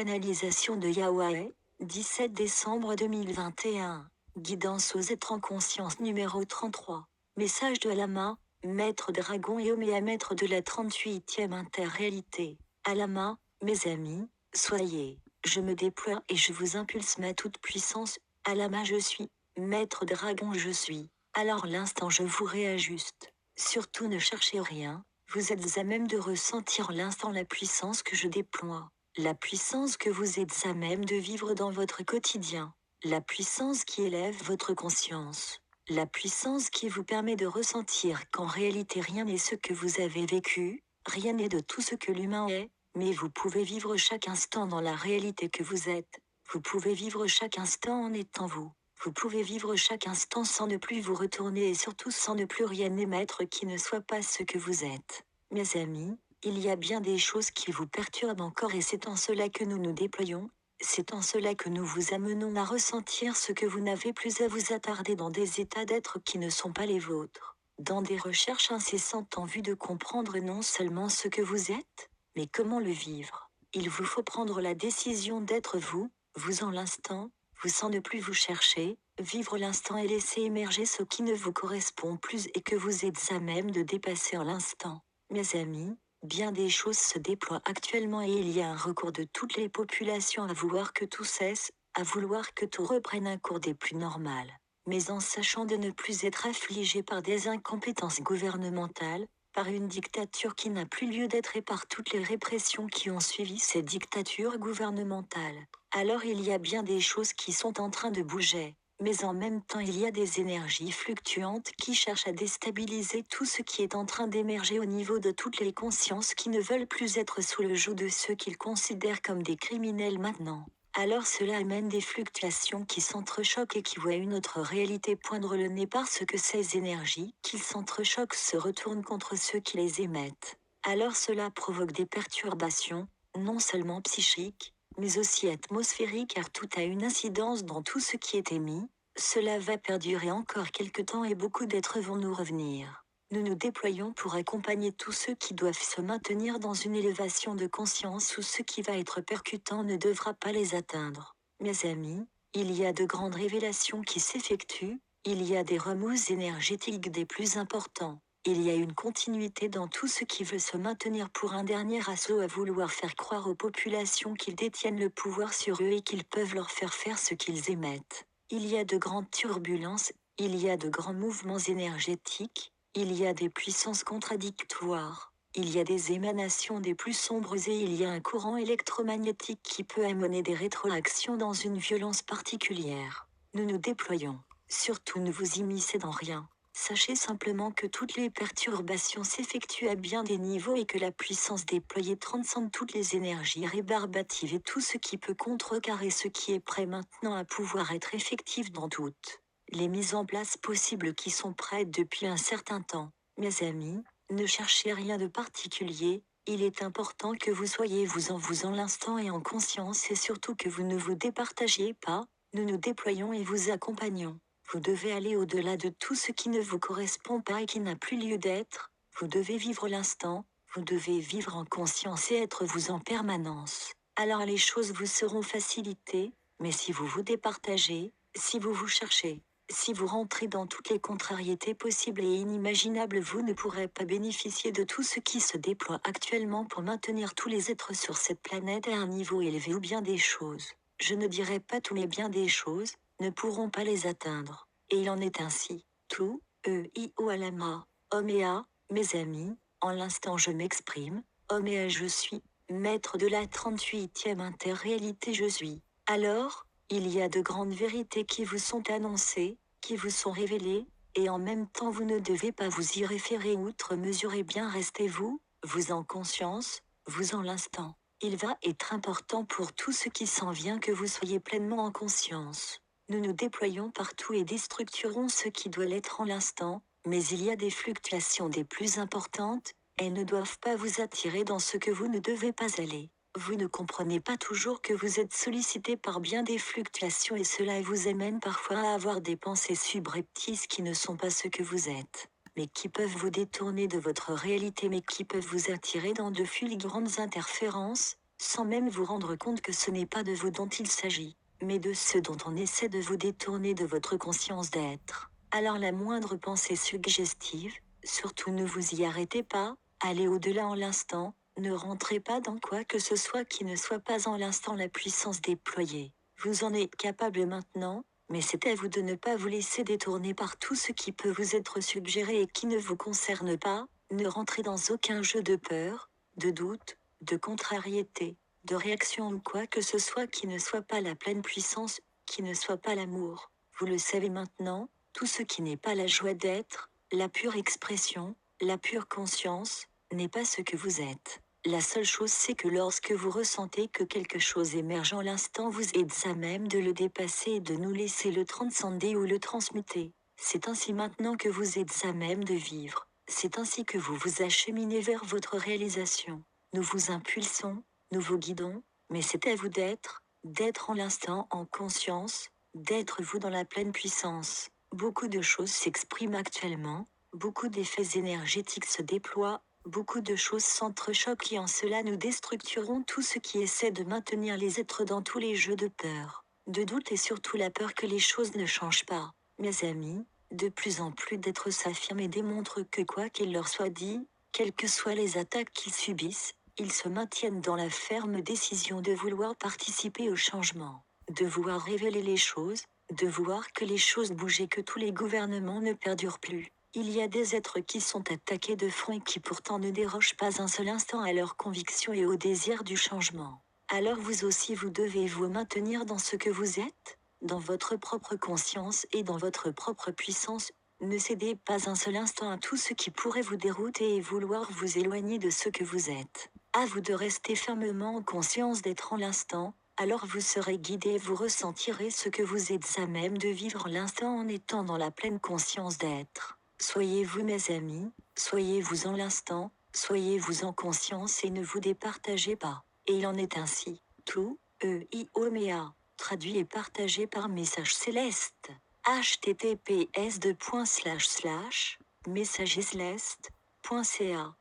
Canalisation de Yahweh, 17 décembre 2021. Guidance aux êtres en conscience numéro 33. Message de Alama, maître dragon et Oméa, maître de la 38e interréalité. Alama, mes amis, soyez. Je me déploie et je vous impulse ma toute puissance. Alama, je suis. Maître dragon, je suis. Alors l'instant je vous réajuste. Surtout ne cherchez rien. Vous êtes à même de ressentir l'instant la puissance que je déploie. La puissance que vous êtes à même de vivre dans votre quotidien. La puissance qui élève votre conscience. La puissance qui vous permet de ressentir qu'en réalité rien n'est ce que vous avez vécu, rien n'est de tout ce que l'humain est, mais vous pouvez vivre chaque instant dans la réalité que vous êtes. Vous pouvez vivre chaque instant en étant vous. Vous pouvez vivre chaque instant sans ne plus vous retourner et surtout sans ne plus rien émettre qui ne soit pas ce que vous êtes. Mes amis, il y a bien des choses qui vous perturbent encore et c'est en cela que nous nous déployons, c'est en cela que nous vous amenons à ressentir ce que vous n'avez plus à vous attarder dans des états d'être qui ne sont pas les vôtres, dans des recherches incessantes en vue de comprendre non seulement ce que vous êtes, mais comment le vivre. Il vous faut prendre la décision d'être vous, vous en l'instant, vous sans ne plus vous chercher, vivre l'instant et laisser émerger ce qui ne vous correspond plus et que vous êtes à même de dépasser en l'instant. Mes amis, bien des choses se déploient actuellement et il y a un recours de toutes les populations à vouloir que tout cesse, à vouloir que tout reprenne un cours des plus normal. Mais en sachant de ne plus être affligé par des incompétences gouvernementales, par une dictature qui n'a plus lieu d'être et par toutes les répressions qui ont suivi ces dictatures gouvernementales. Alors il y a bien des choses qui sont en train de bouger. Mais en même temps il y a des énergies fluctuantes qui cherchent à déstabiliser tout ce qui est en train d'émerger au niveau de toutes les consciences qui ne veulent plus être sous le joug de ceux qu'ils considèrent comme des criminels maintenant. Alors cela amène des fluctuations qui s'entrechoquent et qui voient une autre réalité poindre le nez parce que ces énergies qui s'entrechoquent se retournent contre ceux qui les émettent. Alors cela provoque des perturbations, non seulement psychiques, mais aussi atmosphérique car tout a une incidence dans tout ce qui est émis, cela va perdurer encore quelque temps et beaucoup d'êtres vont nous revenir. Nous nous déployons pour accompagner tous ceux qui doivent se maintenir dans une élévation de conscience où ce qui va être percutant ne devra pas les atteindre. Mes amis, il y a de grandes révélations qui s'effectuent, il y a des remous énergétiques des plus importants. Il y a une continuité dans tout ce qui veut se maintenir pour un dernier assaut à vouloir faire croire aux populations qu'ils détiennent le pouvoir sur eux et qu'ils peuvent leur faire faire ce qu'ils émettent. Il y a de grandes turbulences, il y a de grands mouvements énergétiques, il y a des puissances contradictoires, il y a des émanations des plus sombres et il y a un courant électromagnétique qui peut amener des rétroactions dans une violence particulière. Nous nous déployons. Surtout ne vous immiscez dans rien. Sachez simplement que toutes les perturbations s'effectuent à bien des niveaux et que la puissance déployée transcende toutes les énergies rébarbatives et tout ce qui peut contrecarrer ce qui est prêt maintenant à pouvoir être effectif dans toutes les mises en place possibles qui sont prêtes depuis un certain temps. Mes amis, ne cherchez rien de particulier, il est important que vous soyez vous en l'instant et en conscience et surtout que vous ne vous départagiez pas, nous nous déployons et vous accompagnons. Vous devez aller au-delà de tout ce qui ne vous correspond pas et qui n'a plus lieu d'être, vous devez vivre l'instant, vous devez vivre en conscience et être vous en permanence. Alors les choses vous seront facilitées, mais si vous vous départagez, si vous vous cherchez, si vous rentrez dans toutes les contrariétés possibles et inimaginables, vous ne pourrez pas bénéficier de tout ce qui se déploie actuellement pour maintenir tous les êtres sur cette planète à un niveau élevé ou bien des choses. Je ne dirai pas tout mais bien des choses, ne pourront pas les atteindre. Et il en est ainsi. Tout, Alama, Oméa, mes amis, en l'instant je m'exprime, Oméa je suis, maître de la 38e interréalité je suis. Alors, il y a de grandes vérités qui vous sont annoncées, qui vous sont révélées, et en même temps vous ne devez pas vous y référer outre mesure et bien restez vous, vous en conscience, vous en l'instant. Il va être important pour tout ce qui s'en vient que vous soyez pleinement en conscience. Nous nous déployons partout et déstructurons ce qui doit l'être en l'instant, mais il y a des fluctuations des plus importantes, elles ne doivent pas vous attirer dans ce que vous ne devez pas aller. Vous ne comprenez pas toujours que vous êtes sollicité par bien des fluctuations et cela vous amène parfois à avoir des pensées subreptices qui ne sont pas ce que vous êtes, mais qui peuvent vous détourner de votre réalité mais qui peuvent vous attirer dans de fulgurantes interférences, sans même vous rendre compte que ce n'est pas de vous dont il s'agit, mais de ce dont on essaie de vous détourner de votre conscience d'être. Alors la moindre pensée suggestive, surtout ne vous y arrêtez pas, allez au-delà en l'instant, ne rentrez pas dans quoi que ce soit qui ne soit pas en l'instant la puissance déployée. Vous en êtes capable maintenant, mais c'est à vous de ne pas vous laisser détourner par tout ce qui peut vous être suggéré et qui ne vous concerne pas. Ne rentrez dans aucun jeu de peur, de doute, de contrariété, de réaction ou quoi que ce soit qui ne soit pas la pleine puissance, qui ne soit pas l'amour. Vous le savez maintenant, tout ce qui n'est pas la joie d'être, la pure expression, la pure conscience, n'est pas ce que vous êtes. La seule chose c'est que lorsque vous ressentez que quelque chose émerge en l'instant, vous êtes à même de le dépasser et de nous laisser le transcender ou le transmuter. C'est ainsi maintenant que vous êtes à même de vivre. C'est ainsi que vous vous acheminez vers votre réalisation. Nous vous impulsons, nous vous guidons, mais c'est à vous d'être en l'instant en conscience, d'être vous dans la pleine puissance. Beaucoup de choses s'expriment actuellement, beaucoup d'effets énergétiques se déploient, beaucoup de choses s'entrechoquent et en cela nous déstructurons tout ce qui essaie de maintenir les êtres dans tous les jeux de peur, de doute et surtout la peur que les choses ne changent pas. Mes amis, de plus en plus d'êtres s'affirment et démontrent que quoi qu'il leur soit dit, quelles que soient les attaques qu'ils subissent, ils se maintiennent dans la ferme décision de vouloir participer au changement, de vouloir révéler les choses, de voir que les choses bougent et que tous les gouvernements ne perdurent plus. Il y a des êtres qui sont attaqués de front et qui pourtant ne dérogent pas un seul instant à leurs convictions et au désir du changement. Alors vous aussi vous devez vous maintenir dans ce que vous êtes, dans votre propre conscience et dans votre propre puissance. Ne cédez pas un seul instant à tout ce qui pourrait vous dérouter et vouloir vous éloigner de ce que vous êtes. À vous de rester fermement en conscience d'être en l'instant, alors vous serez guidé et vous ressentirez ce que vous êtes à même de vivre l'instant en étant dans la pleine conscience d'être. Soyez-vous mes amis, soyez-vous en l'instant, soyez-vous en conscience et ne vous départagez pas. Et il en est ainsi. Tout, Iomea, traduit et partagé par Message Céleste. https://messagesceleste.ca